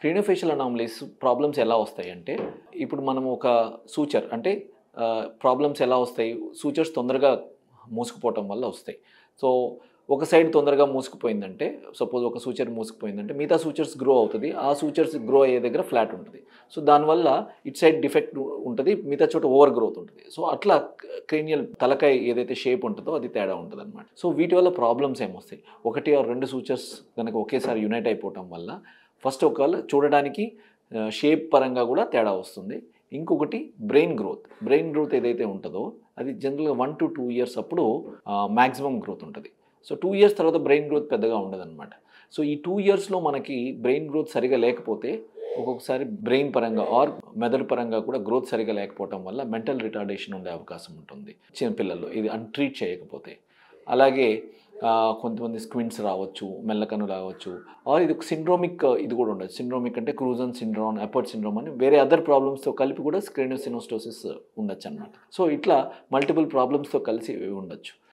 క్రేనియోఫేషియల్ anomalies problems ఎలా వస్తాయంటే, ఇప్పుడు మనం ఒక సూచర్ అంటే ప్రాబ్లమ్స్ ఎలా వస్తాయి? సూచర్స్ తొందరగా మూసుకుపోవటం వల్ల వస్తాయి. సో, ఒక సైడ్ తొందరగా మూసుకుపోయిందంటే, సపోజ్ ఒక సూచర్ మూసుకుపోయిందంటే, మిగతా సూచర్స్ గ్రో అవుతది. ఆ సూచర్స్ గ్రో అయ్యే దగ్గర ఫ్లాట్ ఉంటది. సో, దానివల్ల ఇటు సైడ్ డిఫెక్ట్ ఉంటది. మిగతా చోట ఓవర్ గ్రోత్ ఉంటది. సో, అట్లా క్రేనియల్ తలకాయ ఏదైతే షేప్ ఉంటదో అది తేడా ఉంటదనమాట. సో, వీటి వల్ల ప్రాబ్లమ్స్ ఏమొస్తాయి? 1 ఆర్ 2 సూచర్స్ గనక ఒకేసారి యునైట్ అయిపోవటం వల్ల ఫస్ట్ ఒకవేళ చూడడానికి షేప్ పరంగా కూడా తేడా వస్తుంది. ఇంకొకటి బ్రెయిన్ గ్రోత్. బ్రెయిన్ గ్రోత్ ఏదైతే ఉంటదో అది జనరల్‌గా 1-2 ఇయర్స్ అప్పుడు మాక్సిమం గ్రోత్ ఉంటది. సో, 2 ఇయర్స్ తర్వాత బ్రెయిన్ గ్రోత్ పెద్దగా ఉండదనమాట. సో, ఈ 2 ఇయర్స్‌లో మనకి బ్రెయిన్ గ్రోత్ సరిగ్గా లేకపోతే ఒక్కొక్కసారి బ్రెయిన్ పరంగా ఆర్ మెదడు పరంగా కూడా గ్రోత్ సరిగ్గా లేకపోవటం వల్ల మెంటల్ రిటార్డేషన్ ఉండే అవకాశం ఉంటుంది చిన్న పిల్లల్లో ఇది ట్రీట్ చేయకపోతే. అలాగే కొంతమంది స్క్విన్స్ రావచ్చు, మెల్లకన్ను రావచ్చు. ఆర్ ఇది ఒక సిండ్రోమిక్ ఇది కూడా ఉండొచ్చు. సిండ్రోమిక్ అంటే క్రూజన్ సిండ్రోమ్, ఎపర్ట్ సిండ్రోమ్ అని వేరే అదర్ ప్రాబ్లమ్స్‌తో కలిపి కూడా క్రేనియోసినోస్టోసిస్ ఉండొచ్చనమాట. సో, ఇట్లా మల్టిపుల్ ప్రాబ్లమ్స్‌తో కలిసి ఉండొచ్చు.